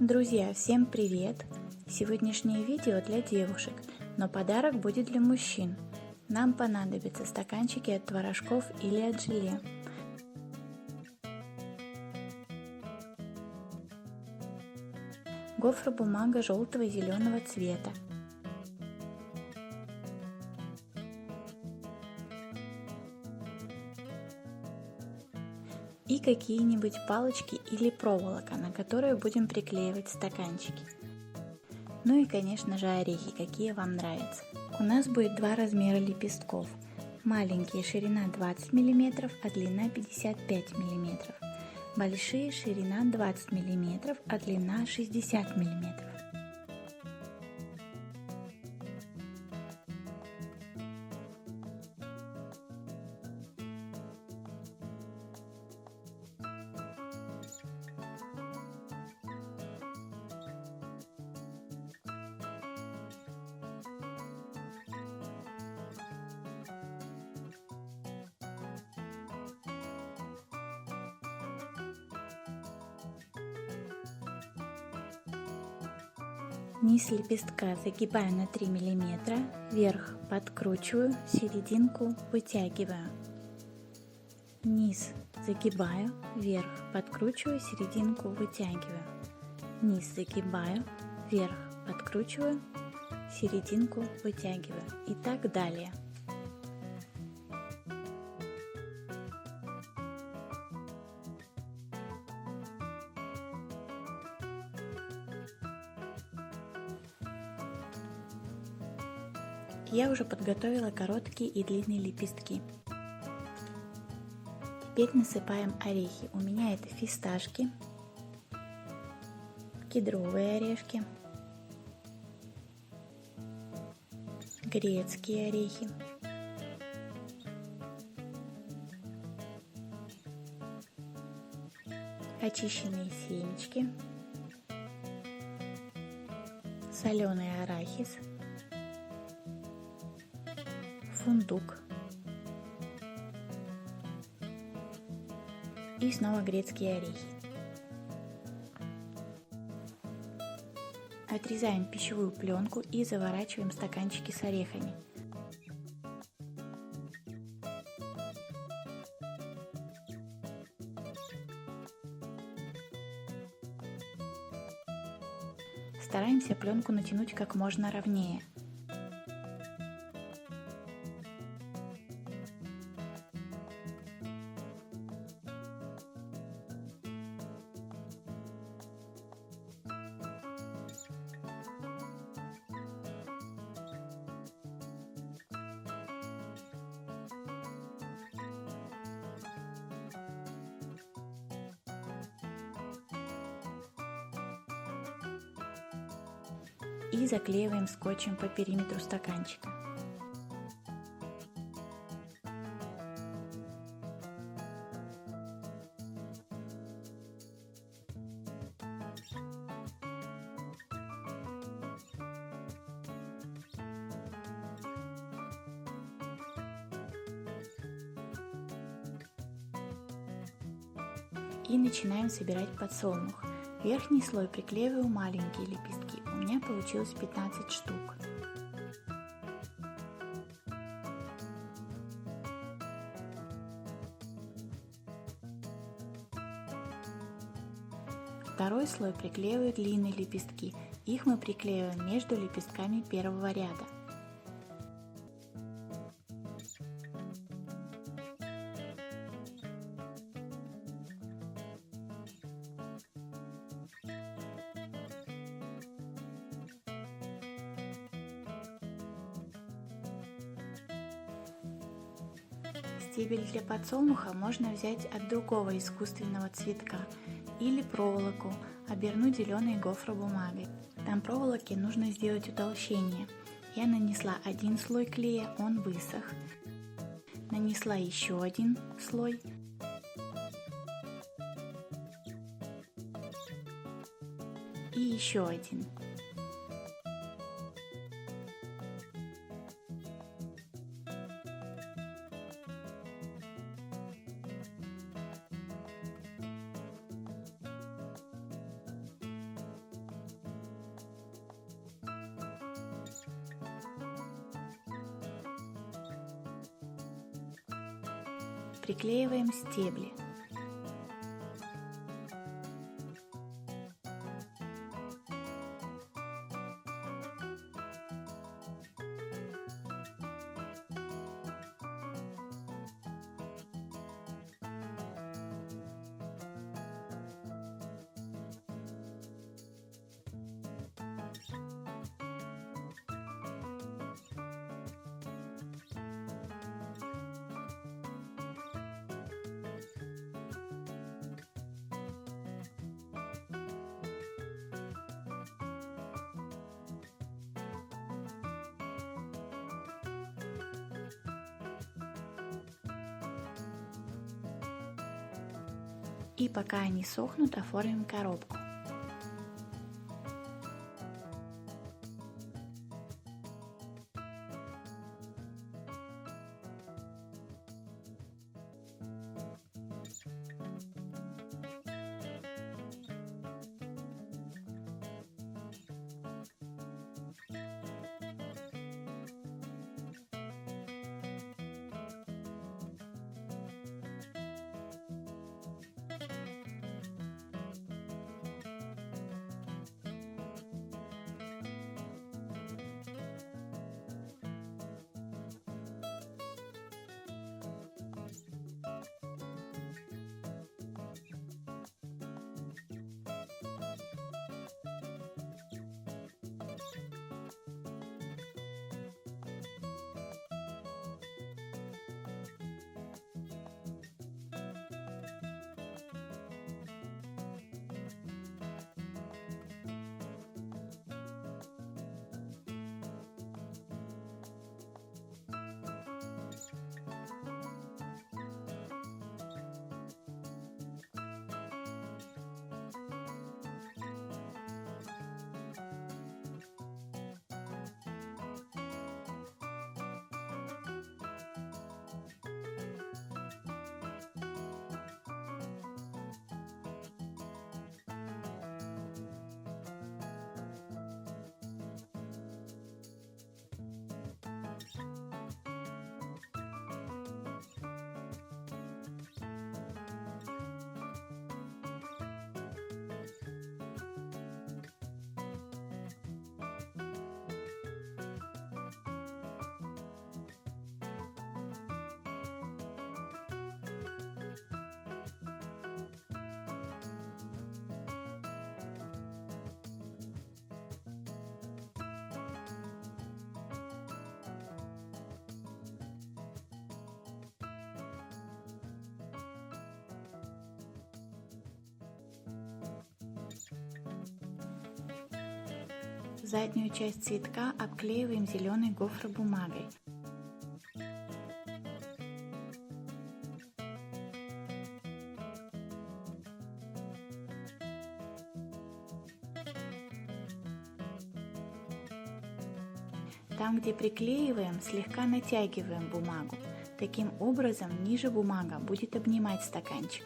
Друзья, всем привет! Сегодняшнее видео для девушек, но подарок будет для мужчин. Нам понадобятся стаканчики от творожков или от желе. Гофробумага желтого и зеленого цвета. И какие-нибудь палочки или проволока, на которые будем приклеивать стаканчики. Ну и, конечно же, орехи, какие вам нравятся. У нас будет два размера лепестков. Маленькие, ширина 20 мм, а длина 55 мм. Большие, ширина 20 мм, а длина 60 мм. Низ лепестка загибаю на 3 мм, верх подкручиваю, серединку вытягиваю. Низ загибаю, верх подкручиваю, серединку вытягиваю. Низ загибаю, верх подкручиваю, серединку вытягиваю и так далее. Я уже подготовила короткие и длинные лепестки. Теперь насыпаем орехи. У меня это фисташки, кедровые орешки, грецкие орехи, очищенные семечки, соленый арахис, фундук и снова грецкие орехи. Отрезаем пищевую пленку и заворачиваем стаканчики с орехами. Стараемся пленку натянуть как можно ровнее. И заклеиваем скотчем по периметру стаканчика. И начинаем собирать подсолнух. Верхний слой приклеиваю маленькие лепестки. У меня получилось 15 штук. Второй слой приклеиваю длинные лепестки. Их мы приклеиваем между лепестками первого ряда. Стебель для подсолнуха можно взять от другого искусственного цветка или проволоку, обернуть зеленой гофробумагой. Там проволоке нужно сделать утолщение. Я нанесла один слой клея, он высох. Нанесла еще один слой. И еще один. приклеиваем стебли. И пока они сохнут, оформим коробку. Заднюю часть цветка обклеиваем зеленой гофробумагой. Там, где приклеиваем, слегка натягиваем бумагу. Таким образом, ниже бумага будет обнимать стаканчик.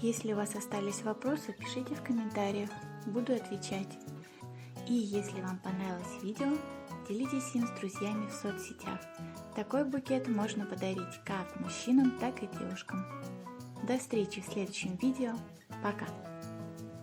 Если у вас остались вопросы, пишите в комментариях, буду отвечать. И если вам понравилось видео, делитесь им с друзьями в соцсетях. Такой букет можно подарить как мужчинам, так и девушкам. До встречи в следующем видео. Пока!